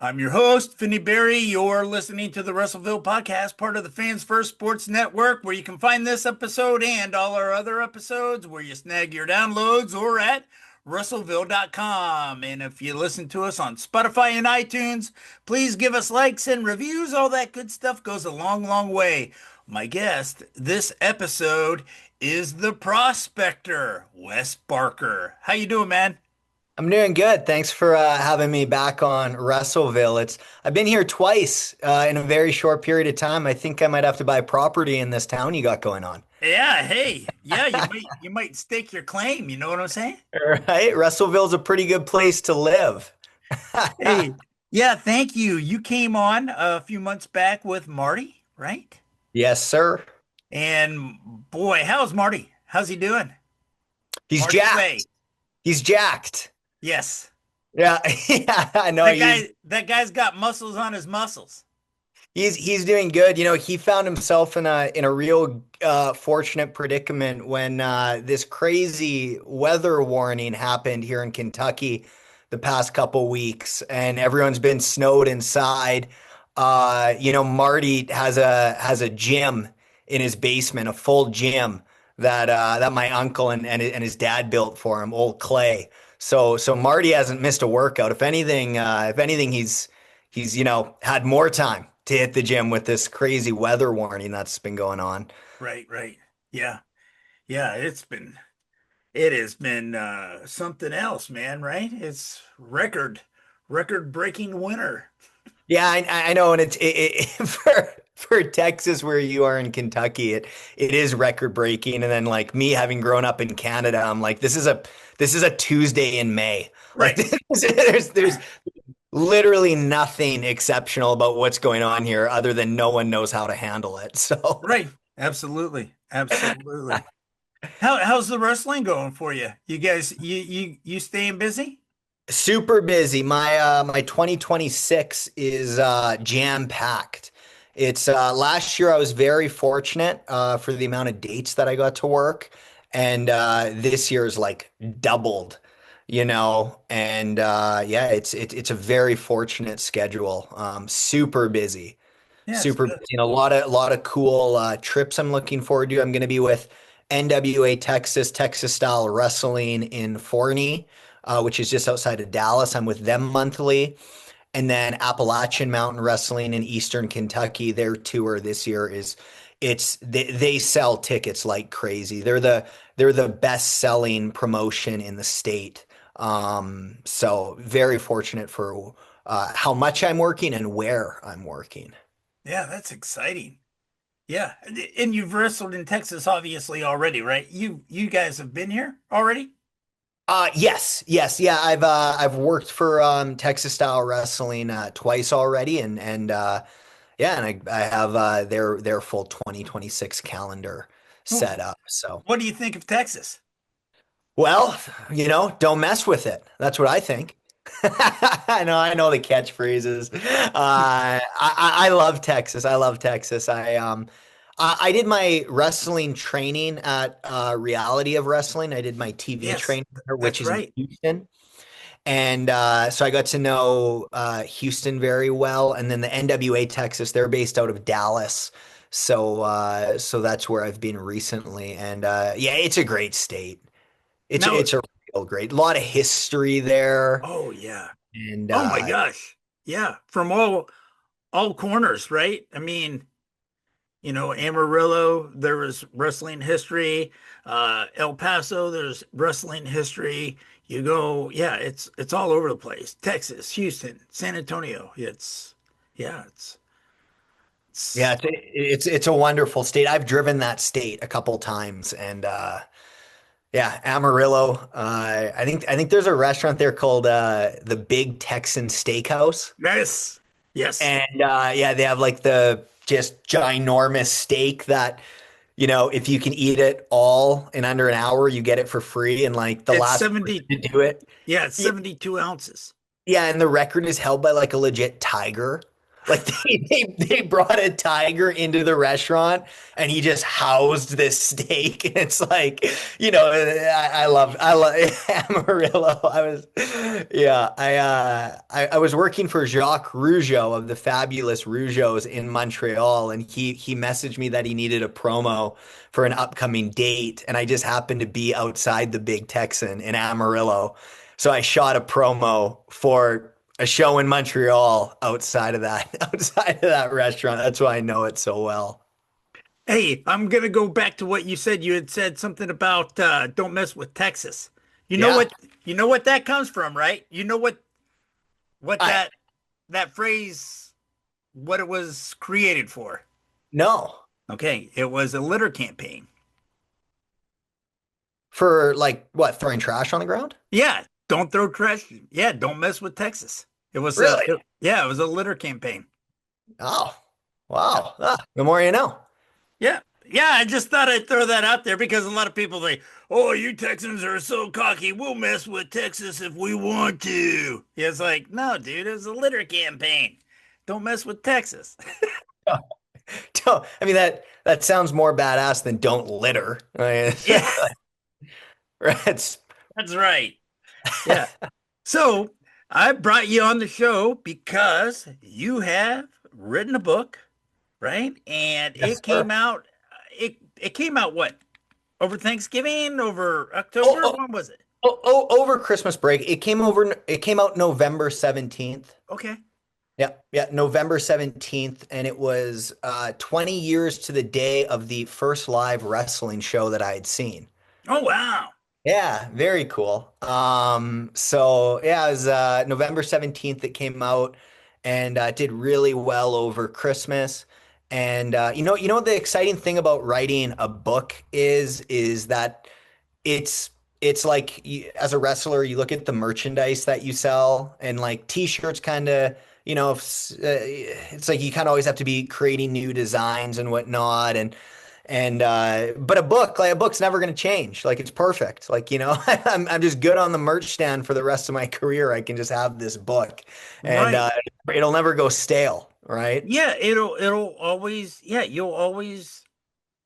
I'm your host, Finney Berry. You're listening to the Wrestleville podcast, part of the Fans First Sports Network, where you can find this episode and all our other episodes where you snag your downloads or at Wrestleville.com. And if you listen to us on Spotify and iTunes, please give us likes and reviews. All that good stuff goes a long, long way. My guest this episode is the Prospector, Wes Barker. How you doing, man? I'm doing good. Thanks for having me back on Wrestleville. I've been here twice in a very short period of time. I think I might have to buy property in this town you got going on. Yeah, hey, yeah, you might stake your claim, you know what I'm saying? Right? Wrestleville's a pretty good place to live. Hey, yeah, thank you. You came on a few months back with Marty, right? Yes, sir. And boy, how's Marty? How's he doing? He's Marty Way. jacked. He's jacked. Yes. Yeah, yeah, I know That guy's got muscles on his muscles. he's doing good. He found himself in a real fortunate predicament when this crazy weather warning happened here in Kentucky the past couple weeks, and everyone's been snowed inside. Marty has a gym in his basement, a full gym that my uncle and his dad built for him, old clay. So Marty hasn't missed a workout. If anything, he's had more time to hit the gym with this crazy weather warning that's been going on. Right, right. Yeah. Yeah, it has been something else, man, right? It's record breaking winter. Yeah, I know, and for Texas where you are in Kentucky, it is record breaking. And then like me having grown up in Canada, I'm like, this is a Tuesday in May. Like Right. there's literally nothing exceptional about what's going on here other than no one knows how to handle it. So Right. Absolutely. Absolutely. How's the wrestling going for you? You guys, you staying busy? super busy. My 2026 is jam packed. It's last year I was very fortunate for the amount of dates that I got to work, and this year is like doubled, and yeah, it's a very fortunate schedule. Super busy, Yeah, it's super good. busy, and a lot of cool trips I'm looking forward to. I'm going to be with NWA Texas style wrestling in Forney, which is just outside of Dallas. I'm with them monthly. And then Appalachian Mountain Wrestling in Eastern Kentucky, their tour this year they sell tickets like crazy. They're the best selling promotion in the state. So very fortunate for how much I'm working and where I'm working. Yeah, that's exciting. Yeah, and you've wrestled in Texas obviously already, right? You guys have been here already? Yes, yeah. I've worked for Texas style wrestling twice already, and yeah, and I have their full 2026 calendar Well, set up. So, what do you think of Texas? well, don't mess with it. That's what I think. I know the catchphrases. I love Texas. I love Texas. I did my wrestling training at Reality of Wrestling. I did my TV Yes, training there, which that's is in right. Houston. And so I got to know Houston very well. And then the NWA Texas, they're based out of Dallas. So that's where I've been recently. And yeah, it's a great state. It's Now, it's a real great, lot of history there. oh yeah. And Oh my gosh. Yeah, from all corners, right? I mean, Amarillo, there was wrestling history. El Paso, there's wrestling history. You go, yeah, it's all over the place. Texas, Houston, San Antonio. Yeah, it's yeah, it's a wonderful state. I've driven that state a couple times, and yeah, Amarillo. I think there's a restaurant there called the Big Texan Steakhouse. yes, yes. And yeah, they have like the just ginormous steak that, if you can eat it all in under an hour, you get it for free. And like the It's last person 70, to do it. yeah, it's Yeah, 72 ounces. yeah, and the record is held by like a legit tiger. Like they brought a tiger into the restaurant and he just housed this steak. And it's like, I love Amarillo. I was working for Jacques Rougeau of the fabulous Rougeaus in Montreal, and he messaged me that he needed a promo for an upcoming date, and I just happened to be outside the Big Texan in Amarillo. So I shot a promo for a show in Montreal outside of that outside of that restaurant. That's why I know it so well. Hey, I'm gonna go back to what you said. You had said something about don't mess with Texas. You know Yeah. what you know what that comes from, right? You know what I that phrase what it was created for. No. Okay, it was a litter campaign. For like what, throwing trash on the ground? Yeah, don't throw trash. Yeah, don't mess with Texas. Really? Yeah, it was a litter campaign. Oh, Yeah. wow. The more you know. Yeah. Yeah, I just thought I'd throw that out there because a lot of people say, "Oh, you Texans are so cocky. We'll mess with Texas if we want to." Yeah, it's like, no, dude, it was a litter campaign. Don't mess with Texas. I mean that sounds more badass than don't litter. I mean, Yeah, it's that's right. Yeah. So I brought you on the show because you have written a book, right? And yes, sir. it came out what? Over Thanksgiving, over Oh, October? oh, When was it? over Christmas break. It came out November 17th. Okay. Yeah, yeah, November 17th, and it was 20 years to the day of the first live wrestling show that I had seen. Oh wow. Yeah, very cool. So yeah, it was November 17th that came out and did really well over Christmas. And you know the exciting thing about writing a book is that it's it's like as a wrestler, you look at the merchandise that you sell, and like t-shirts kind of, it's like you kind of always have to be creating new designs and whatnot, and but a book's never going to change. Like it's perfect. Like, I'm just good on the merch stand for the rest of my career. I can just have this book, and Right. it'll never go stale, right? Yeah, it'll always yeah, you'll always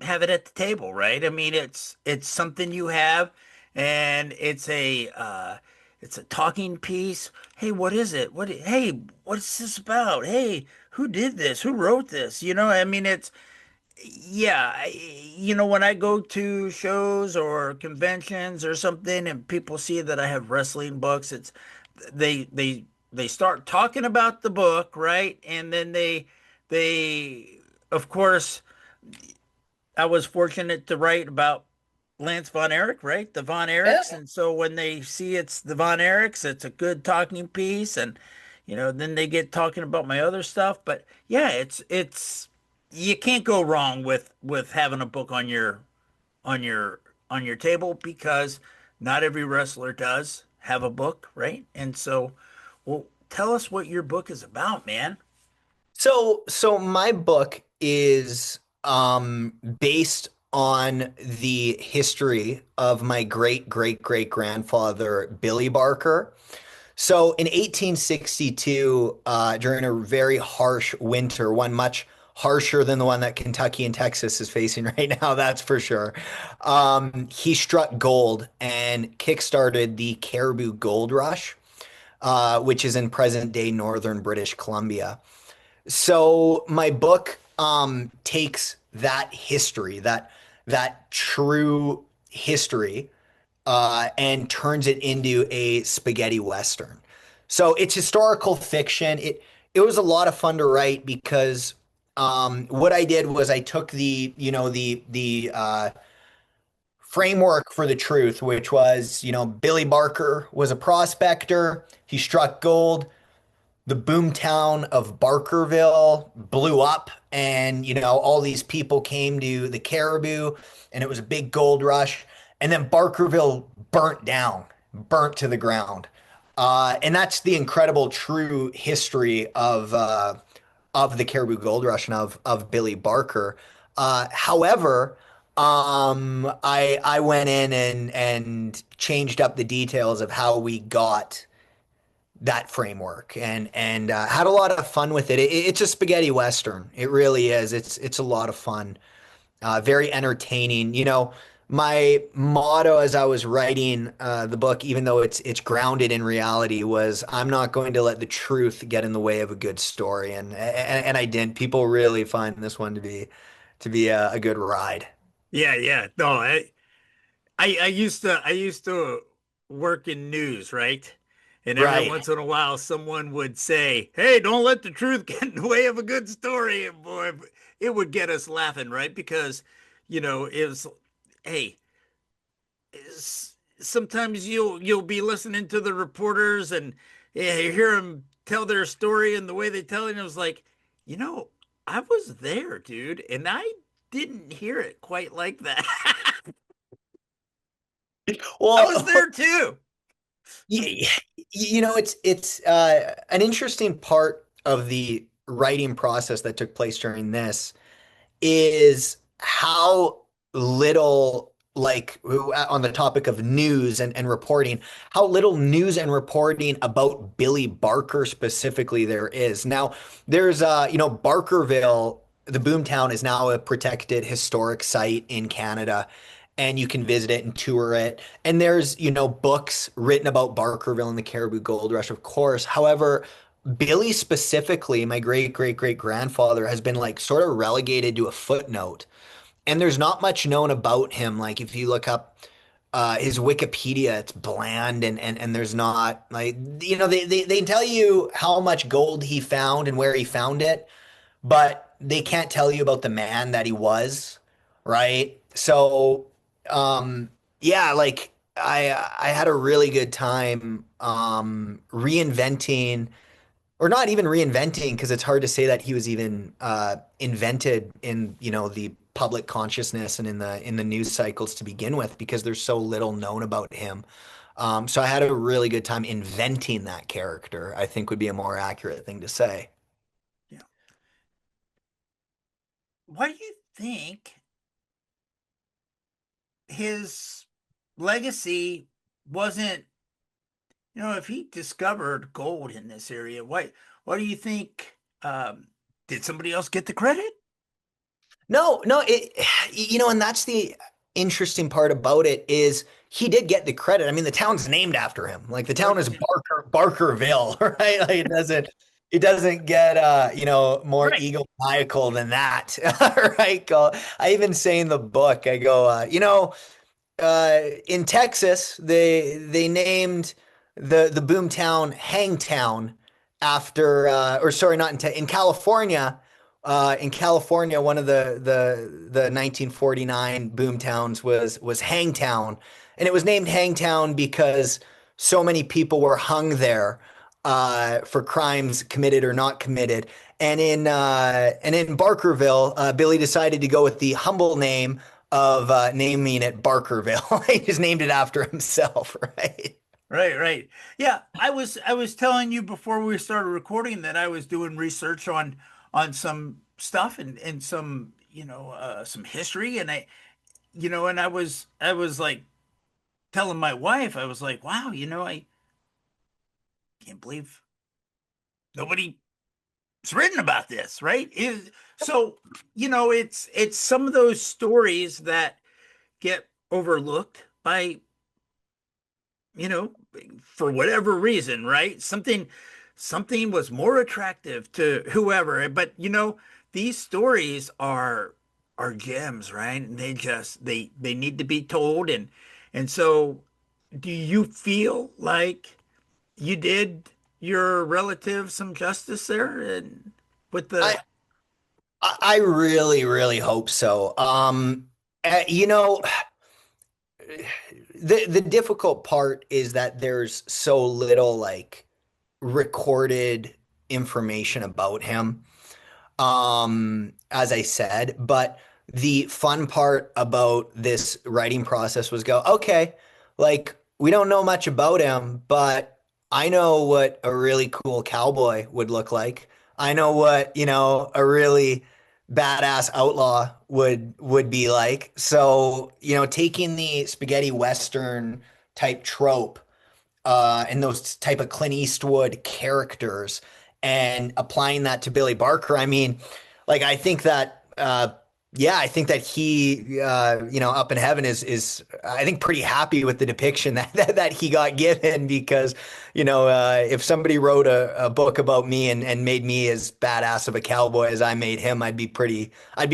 have it at the table, right? I mean, it's something you have and it's a talking piece. Hey, what is it? Hey, what's this about? Hey, who did this? Who wrote this? I mean, it's yeah, when I go to shows or conventions or something and people see that I have wrestling books, it's they they they start talking about the book, right? And then they of course I was fortunate to write about Lance Von Erich, right? The Von Erichs. Yeah. And so when they see it's the Von Erichs, it's a good talking piece. And, then they get talking about my other stuff. But yeah, you can't go wrong with having a book on your, on your table because not every wrestler does have a book, right? And so, well, tell us what your book is about, man. So my book is based on the history of my great great great grandfather Billy Barker. So in 1862, during a very harsh winter, one much harsher than the one that Kentucky and Texas is facing right now, that's for sure. He struck gold and kickstarted the Caribou Gold Rush, which is in present day northern British Columbia. So my book takes that history, that true history, and turns it into a spaghetti western. So it's historical fiction. It was a lot of fun to write because what I did was I took the framework for the truth, which was, Billy Barker was a prospector. He struck gold. The boomtown of Barkerville blew up, and all these people came to the Caribou, and it was a big gold rush. And then Barkerville burnt to the ground. And that's the incredible true history of the Caribou Gold Rush and of Billy Barker. However, I went in and changed up the details of how we got that framework and had a lot of fun with it. It's a spaghetti western. It really is. It's a lot of fun. Very entertaining. My motto as I was writing the book, even though it's grounded in reality, was I'm not going to let the truth get in the way of a good story, and I didn't. People really find this one to be a good ride. Yeah, yeah. No, I used to work in news, right? And every Right. once in a while, someone would say, "Hey, don't let the truth get in the way of a good story." And boy, it would get us laughing, right? Because, it was, hey, sometimes you'll be listening to the reporters and yeah, you hear them tell their story and the way they tell it, and it was like, you know, I was there, dude, and I didn't hear it quite like that. I was Well, there too. y- it's an interesting part of the writing process that took place during this is how little, like on the topic of news and reporting, how little news and reporting about Billy Barker specifically there is. Now, there's Barkerville, the boomtown is now a protected historic site in Canada. And you can visit it and tour it. And there's, books written about Barkerville and the Caribou Gold Rush, of course. However, Billy specifically, my great great great grandfather, has been like sort of relegated to a footnote. And there's not much known about him. Like if you look up his Wikipedia, it's bland and there's not like they tell you how much gold he found and where he found it, but they can't tell you about the man that he was, right? So yeah, like I had a really good time reinventing or not even reinventing because it's hard to say that he was even invented in the public consciousness and in the news cycles to begin with because there's so little known about him. So I had a really good time inventing that character, I think would be a more accurate thing to say. Yeah. Why do you think his legacy wasn't, if he discovered gold in this area, why do you think did somebody else get the credit? No, no, and that's the interesting part about it is he did get the credit. I mean, the town's named after him. Like the Oh, town is Barkerville, right? Like it doesn't get more right. egomaniacal than that, right? I even say in the book, I go, in Texas, they named the boomtown Hangtown after, or sorry, not in California. In California, one of the 1949 boomtowns was Hangtown, and it was named Hangtown because so many people were hung there for crimes committed or not committed. And in Barkerville, Billy decided to go with the humble name of naming it Barkerville. He just named it after himself, right? Right, right. Yeah, I was telling you before we started recording that I was doing research on some stuff and some, some history and I was like telling my wife, I was like, wow, I can't believe nobody's written about this, right? So, it's some of those stories that get overlooked by you know, for whatever reason, right? Something was more attractive to whoever. But these stories are gems, right? And they need to be told. And so do you feel like you did your relative some justice there and with I the I really really hope so. You know, the difficult part is that there's so little like recorded information about him. As I said, but the fun part about this writing process was okay, like we don't know much about him, but I know what a really cool cowboy would look like. I know what, a really badass outlaw would be like. So, taking the spaghetti western type trope and those type of Clint Eastwood characters and applying that to Billy Barker. I mean, like I think that yeah, I think that he up in heaven is I think pretty happy with the depiction that he got given because if somebody wrote a book about me and made me as badass of a cowboy as I made him, I'd be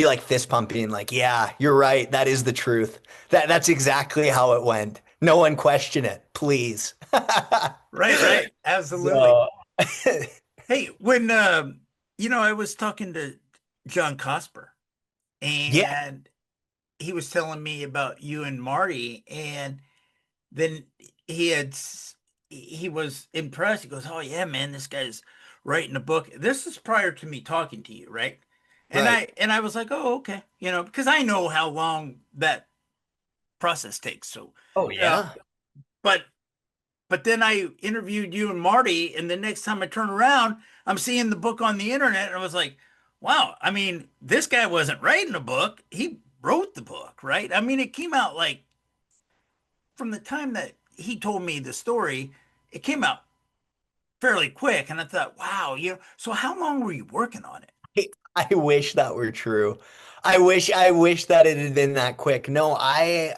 like fist pumping like, yeah, you're right, that is the truth. That's exactly how it went. No one question it, please. Right, right. Absolutely. So, Hey, when I was talking to John Cosper yeah, and he was telling me about you and Marty, and then he had he was impressed. He goes, "Oh yeah, man, this guy's writing a book." This is prior to me talking to you, right? And right. I was like, "Oh, okay," because I know how long that process takes. So, Oh uh, yeah. but then I interviewed you and Marty, and the next time I turn around, I'm seeing the book on the internet, and I was like, "Wow!" I mean, this guy wasn't writing a book; he wrote the book, right? I mean, it came out like from the time that he told me the story, it came out fairly quick, and I thought, "Wow, So how long were you working on it?" I wish that were true. I wish that it had been that quick. No, I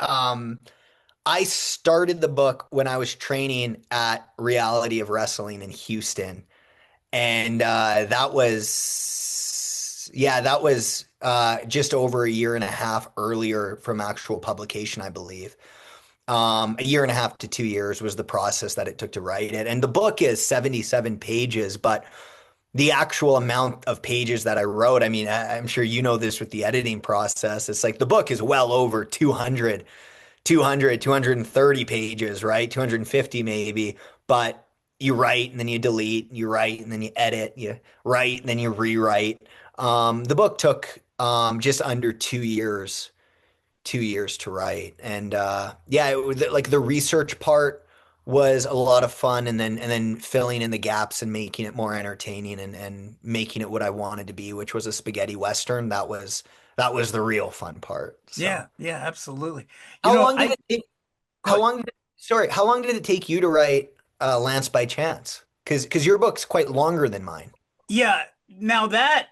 started the book when I was training at Reality of Wrestling in Houston. And that was just over a year and a half earlier from actual publication, I believe. A year and a half to 2 years was the process that it took to write it. And the book is 77 pages, but the actual amount of pages that I wrote, I mean, I'm sure you know this with the editing process. It's like the book is well over 230 pages, right? 250 maybe, but you write and then you delete, you write and then you edit, you write and then you rewrite. The book took just under 2 years, 2 years to write. And yeah, it was like the research part was a lot of fun and then filling in the gaps and making it more entertaining and making it what I wanted to be, which was a spaghetti western. That was the real fun part. So Yeah, yeah, absolutely. You how know, long did I it take go ahead. how long did it take you to write Lance by Chance? Because your book's quite longer than mine. Yeah, now that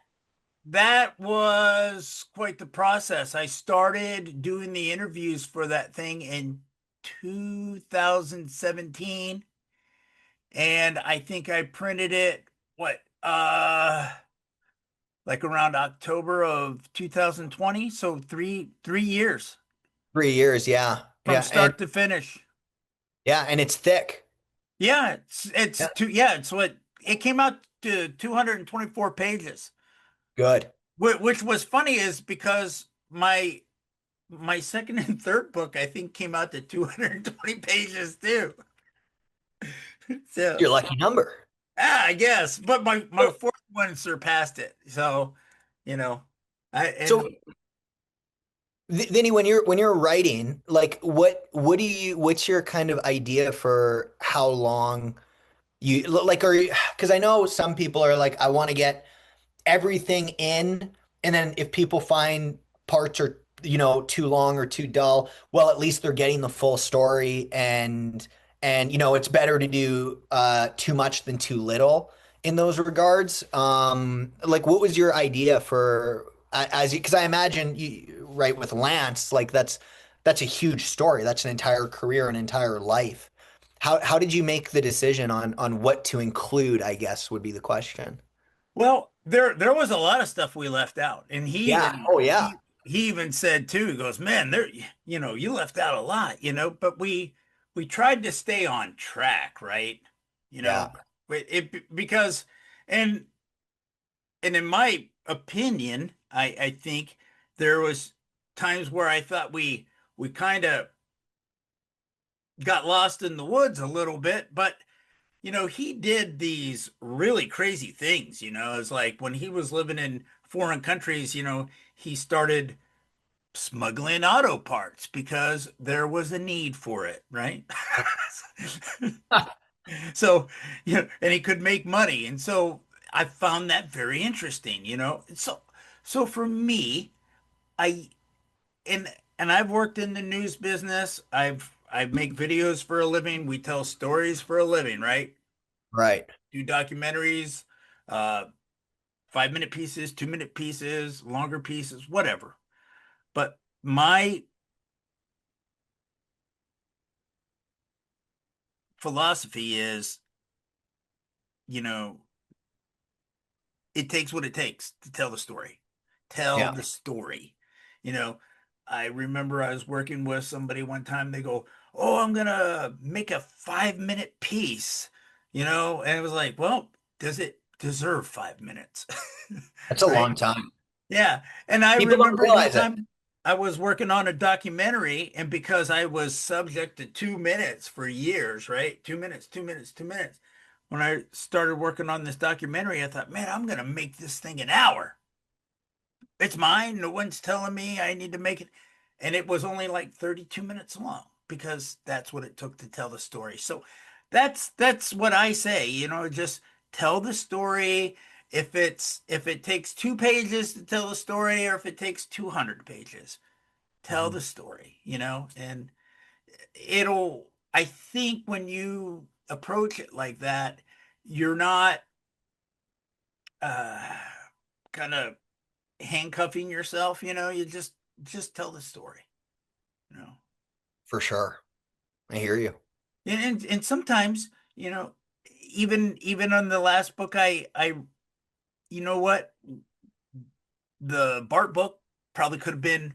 was quite the process. I started doing the interviews for that thing in 2017, and I think I printed it what like around October of 2020, so three years 3 years, yeah. from Yeah, and start to finish. it's thick. Yeah, Yeah, it's what it came out to 224 pages. good. Which was funny is because my second and third book I think came out to 220 pages too. So Your lucky number. I guess, but my fourth one surpassed it. So, you know, I So, and Vinny, when you're writing, like what's your kind of idea for how long you like are you because I know some people are like, I want to get everything in, and then if people find parts are too long or too dull, well, at least they're getting the full story, and it's better to do too much than too little in those regards. Like what was your idea for as you, because I imagine you right with Lance, like that's a huge story, that's an entire career, an entire life. How did you make the decision on what to include, I guess would be the question. well, there was a lot of stuff we left out, and Yeah. Oh, yeah. he even said too. He goes, "Man, you left out a lot, but we tried to stay on track, right? You Yeah. know, because and in my opinion, I think there was times where I thought we kind of got lost in the woods a little bit, but he did these really crazy things. It's like when he was living in foreign countries, he started smuggling auto parts because there was a need for it, right? So, and he could make money. And so I found that very interesting. So for me, I and I've worked in the news business. I make videos for a living. We tell stories for a living, right? Right. Do documentaries, uh, 5 minute pieces, 2 minute pieces, longer pieces, whatever. But my philosophy is, you know, it takes what it takes to tell the story. Tell Yeah. the story. You know, I remember I was working with somebody one time. They go, "Oh, I'm gonna make a 5 minute piece," and it was like, well, does it deserve 5 minutes? That's a Right? long time. Yeah. And I People don't remember one realize it. time I was working on a documentary, and because I was subject to 2 minutes for years, right? 2 minutes, 2 minutes, 2 minutes. When I started working on this documentary, I thought, man, I'm going to make this thing an hour. It's mine. No one's telling me I need to make it. And it was only like 32 minutes long because that's what it took to tell the story. So that's what I say, just tell the story. If it takes 2 pages to tell the story, or if it takes 200 pages, tell Mhm. the story, and I think when you approach it like that, you're not uh kind of handcuffing yourself, you just tell the story, you know. For sure. I hear you. And sometimes, even on the last book I you know what, the Bart book probably could have been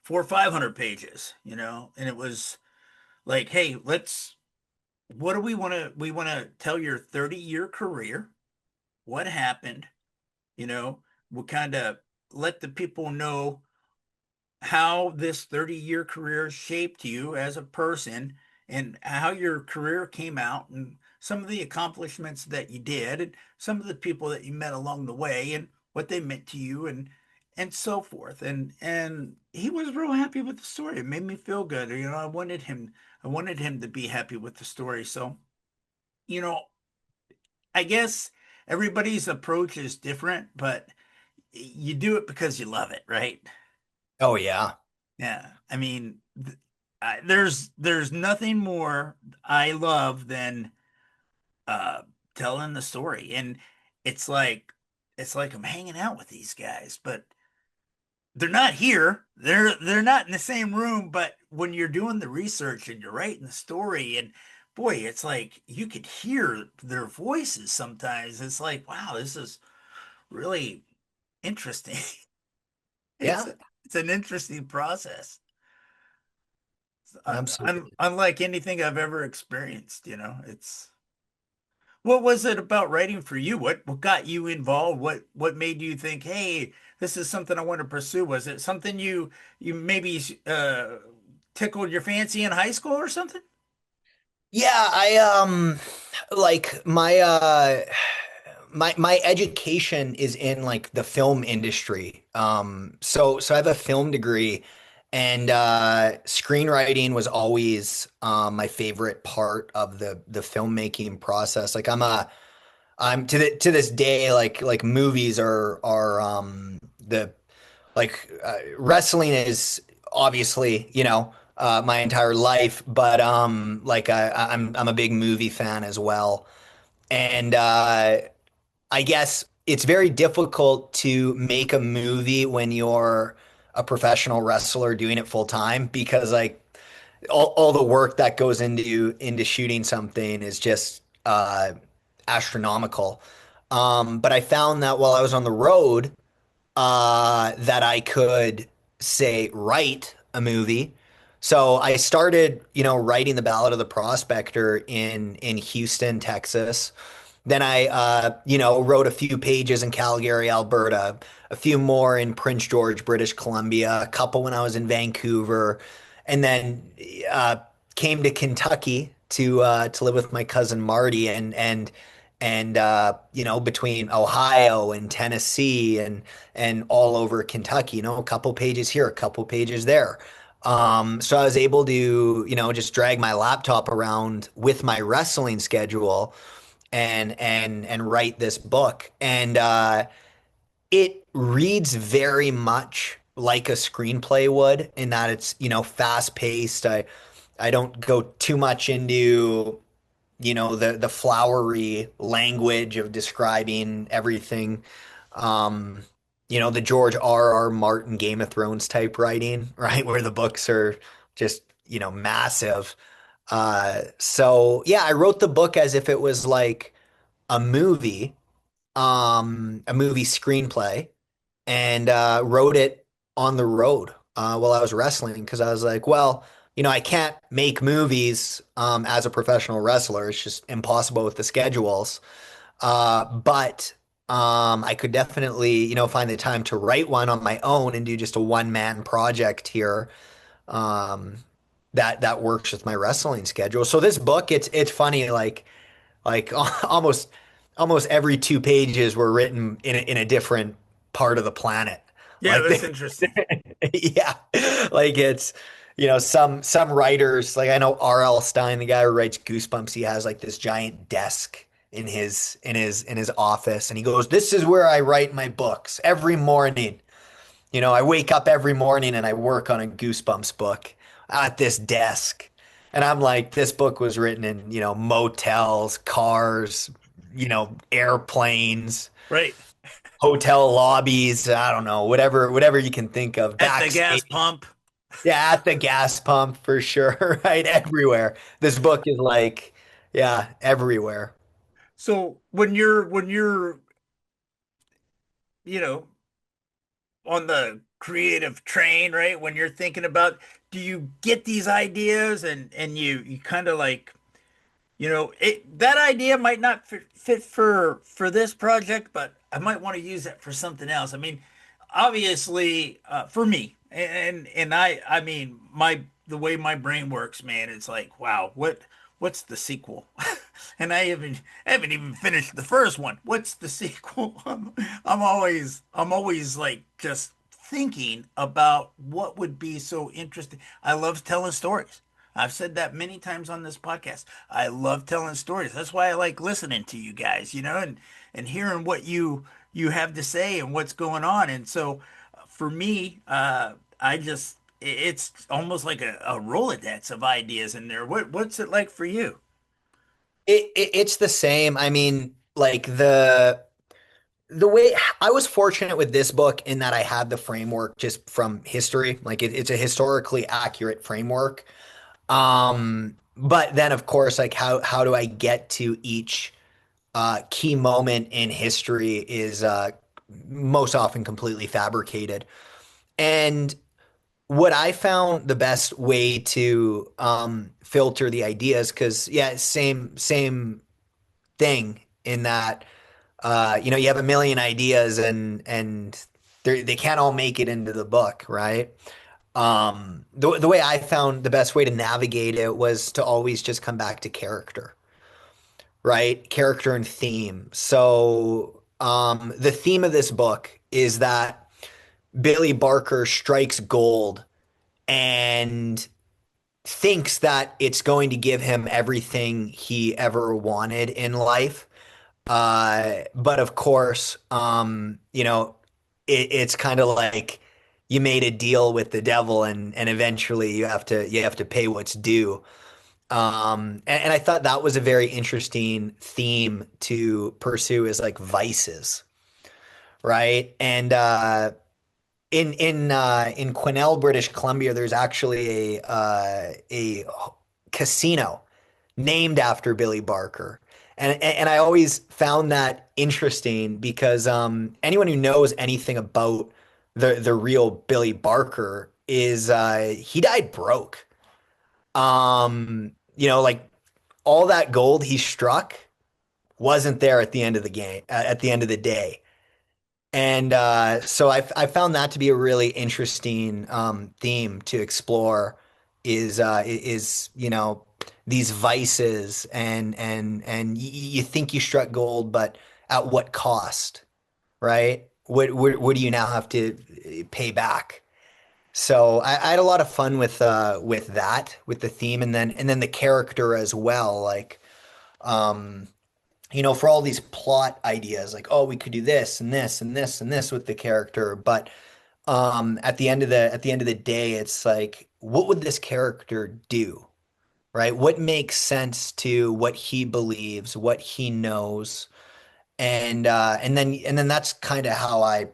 400 or 500 pages, and it was like, hey, what do we want to tell your 30-year career, what happened, we'll kind of let the people know how this 30-year career shaped you as a person, and how your career came out, and some of the accomplishments that you did, and some of the people that you met along the way, and what they meant to you, and so forth. And he was real happy with the story. It made me feel good. I wanted him to be happy with the story. So, you know, I guess everybody's approach is different, but you do it because you love it, right? Oh yeah. Yeah, I mean, there's nothing more I love than uh telling the story, and it's like it's like I'm hanging out with these guys, but they're not here. They're not in the same room, but when you're doing the research and you're writing the story, and boy, it's like you could hear their voices sometimes. It's like, wow, this is really interesting. It's Yeah, it's an interesting process. absolutely. Unlike anything I've ever experienced, it's what was it about writing for you? What got you involved? What made you think, hey, this is something I want to pursue? Was it something you maybe tickled your fancy in high school or something? Yeah, I like my education is in like the film industry. So I have a film degree, and screenwriting was always my favorite part of the filmmaking process. Like I'm to this day, like movies are the like wrestling is obviously, my entire life, but like I'm a big movie fan as well. And I guess it's very difficult to make a movie when you're a professional wrestler doing it full time, because like all the work that goes into shooting something is just astronomical. But I found that while I was on the road, that I could say write a movie. So I started, writing the Ballad of the Prospector in Houston, Texas. Then I, wrote a few pages in Calgary, Alberta, a few more in Prince George, British Columbia, a couple when I was in Vancouver, and then uh, came to Kentucky to live with my cousin Marty, and between Ohio and Tennessee and all over Kentucky, a couple pages here, a couple pages there. So I was able to, just drag my laptop around with my wrestling schedule and write this book. And it reads very much like a screenplay would, in that it's, fast paced. I don't go too much into, the flowery language of describing everything. Um, the George R. R. Martin Game of Thrones type writing, right? Where the books are just, massive. So yeah, I wrote the book as if it was like a movie, a movie screenplay, and wrote it on the road while I was wrestling because I was like, well, I can't make movies as a professional wrestler. It's just impossible with the schedules. But I could definitely, find the time to write one on my own and do just a one-man project here. Um, that works with my wrestling schedule. So this book, it's funny, like almost every 2 pages were written in a different part of the planet. Yeah, Like that's interesting. yeah, like it's some writers like I know R.L. Stine, the guy who writes Goosebumps, he has like this giant desk in his office, and he goes, "This is where I write my books every morning." I wake up every morning and I work on a Goosebumps book at this desk. And I'm like, this book was written in, motels, cars, airplanes, Right. hotel lobbies, I don't know, whatever you can think of, At the gas backstage. pump. Yeah, at the gas pump for sure, right? Everywhere. This book is like, yeah, everywhere. So when you're, you know, on the creative train, right? When you're thinking about, do you get these ideas and you kind of like, that idea might not fit for this project, but I might want to use that for something else. I mean, obviously, for me, and I mean, the way my brain works, man, it's like, wow, what's the sequel? And I haven't even finished the first one. What's the sequel? I'm always like just thinking about what would be so interesting. I love telling stories. I've said that many times on this podcast. I love telling stories. That's why I like listening to you guys, and hearing what you have to say and what's going on. And so for me, it's almost like a Rolodex of ideas in there. What's it like for you? It's the same. I mean, like the way I was fortunate with this book in that I had the framework just from history. Like it's a historically accurate framework. But then of course, like how do I get to each key moment in history is most often completely fabricated. And what I found the best way to filter the ideas, because yeah, same thing in that you have a million ideas and they can't all make it into the book, right? The way I found the best way to navigate it was to always just come back to character, right? Character and theme. So, the theme of this book is that Billy Barker strikes gold and thinks that it's going to give him everything he ever wanted in life. But of course, it's kind of like you made a deal with the devil and eventually you have to pay what's due. And I thought that was a very interesting theme to pursue is like vices, right? And in Quesnel, British Columbia, there's actually a casino named after Billy Barker. And I always found that interesting because anyone who knows anything about the real Billy Barker is he died broke. Like all that gold he struck wasn't there at the end of the game, at the end of the day. And so I found that to be a really interesting theme to explore is these vices and you think you struck gold, but at what cost, right? What do you now have to pay back? So I had a lot of fun with that, with the theme, and then the character as well. Like for all these plot ideas, like, oh, we could do this and this and this and this with the character, but at the end of the day, it's like, what would this character do? right? What makes sense to what he believes, what he knows, and then that's kind of how I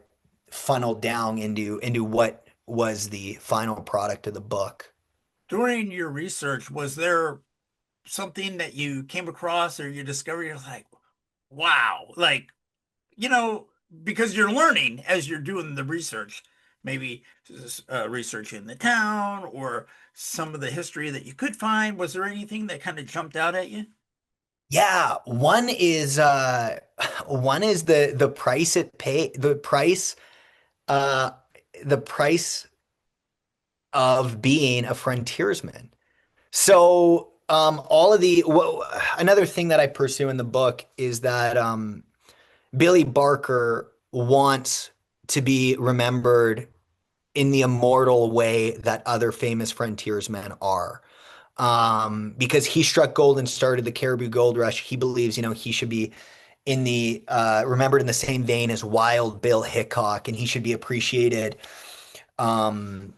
funneled down into what was the final product of the book. During your research, was there something that you came across or you discovered? You're like, wow, like, you know, because you're learning as you're doing the research, maybe researching the town or some of the history that you could find. Was there anything that kind of jumped out at you? Yeah, one is the price it pay uh the price of being a frontiersman. So all of another thing that I pursue in the book is that Billy Barker wants to be remembered in the immortal way that other famous frontiersmen are. Because he struck gold and started the Caribou Gold Rush, he believes, he should be in the remembered in the same vein as Wild Bill Hickok, and he should be appreciated um,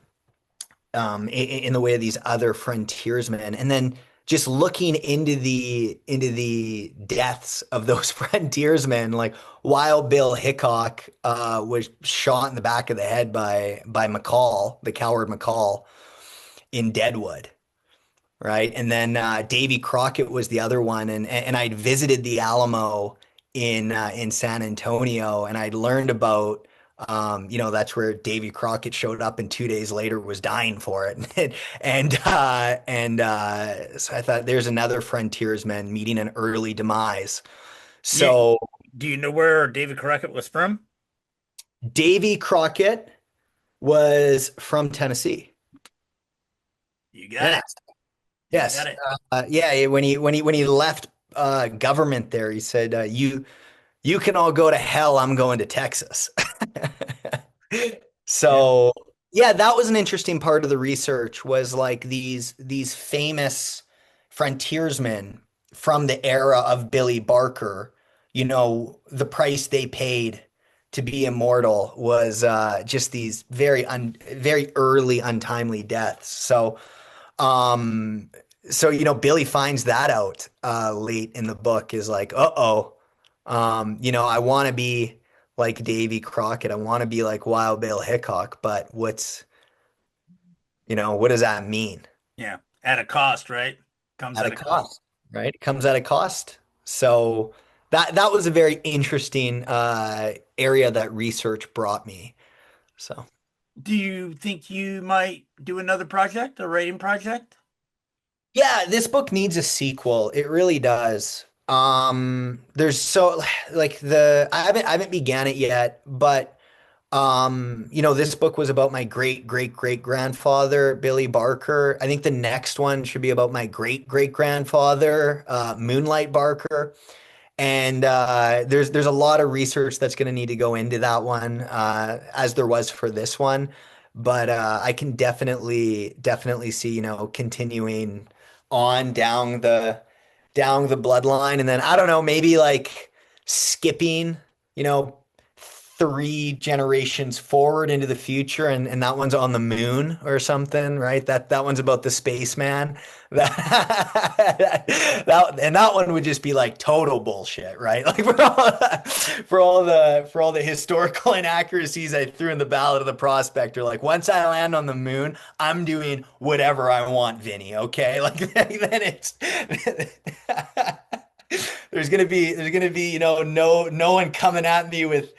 in the way of these other frontiersmen. And then just looking into the deaths of those frontiersmen, like Wild Bill Hickok was shot in the back of the head by McCall, the coward McCall, in Deadwood. Right. And then Davy Crockett was the other one. And I'd visited the Alamo in San Antonio, and I'd learned about that's where Davy Crockett showed up and 2 days later was dying for it. So I thought there's another frontiersman meeting an early demise. You, So do you know where David Crockett was from? Davy Crockett was from Tennessee. You got Yes. it. You got Yes. it. Yeah, when he left government there, he said, you can all go to hell. I'm going to Texas. Yeah. So yeah, that was an interesting part of the research was like these famous frontiersmen from the era of Billy Barker, the price they paid to be immortal was just these very early untimely deaths. Um, so Billy finds that out late in the book is like, uh-oh. I want to be like Davy Crockett. I want to be like Wild Bill Hickok, but what does that mean? Yeah. At a cost, right? Comes At at a a cost. cost, right? It comes at a cost. So that was a very interesting area that research brought me. So Do you think you might do another project, a writing project? yeah, this book needs a sequel. It really does. There's so like I haven't began it yet, but this book was about my great great great grandfather, Billy Barker. I think the next one should be about my great great grandfather, Moonlight Barker. And there's a lot of research that's going to need to go into that one, as there was for this one. But I can definitely see, continuing on down the bloodline, and then I don't know, maybe like skipping, you know, 3 generations forward into the future, and that one's on the moon or something, right? That one's about the spaceman. That one would just be like total bullshit, right? Like for all the historical inaccuracies I threw in the Ballad of the Prospector. Like once I land on the moon, I'm doing whatever I want, Vinny. Okay, like then it's there's gonna be no one coming at me with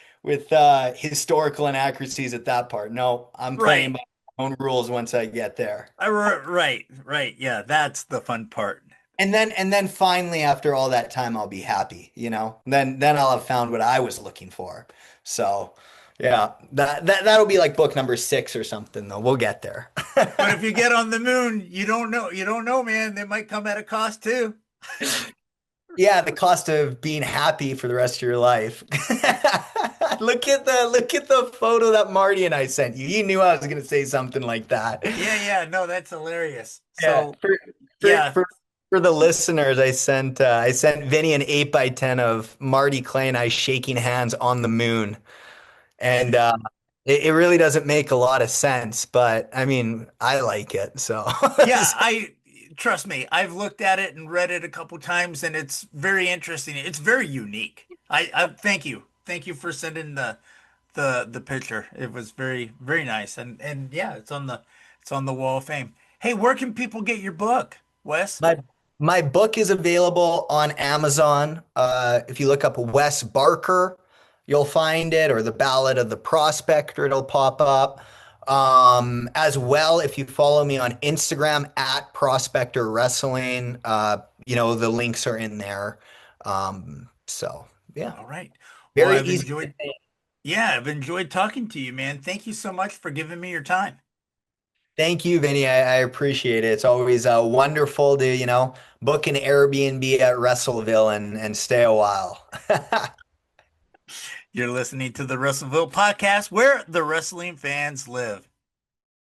historical inaccuracies at that part. No, I'm playing Right. by my own rules once I get there. Right, right. Yeah, that's the fun part. And then finally, after all that time, I'll be happy, Then I'll have found what I was looking for. So yeah, that'll be like book number 6 or something, though. We'll get there. But if you get on the moon, you don't know. You don't know, man. They might come at a cost too. Yeah, the cost of being happy for the rest of your life. Look at the photo that Marty and I sent you. You knew I was going to say something like that. Yeah. No, that's hilarious. Yeah, So, for yeah, for for the listeners, I sent Vinny an 8x10 of Marty Clay and I shaking hands on the moon, and it really doesn't make a lot of sense, but I mean, I like it. So yeah. I trust me, I've looked at it and read it a couple times, and it's very interesting. It's very unique. I thank you. Thank you for sending the picture. It was very nice. And yeah, it's on the wall of fame. Hey, where can people get your book, Wes? My my book is available on Amazon. If you look up Wes Barker, you'll find it, or the Ballad of the Prospector, it'll pop up. As well, if you follow me on Instagram at Prospector Wrestling, the links are in there. So yeah, All right. Well, very I've easy. enjoyed yeah, I've enjoyed talking to you, man. Thank you so much for giving me your time. Thank you, Vinny. I appreciate it. It's always wonderful to, book an Airbnb at Wrestleville and stay a while. You're listening to the Wrestleville podcast where the wrestling fans live.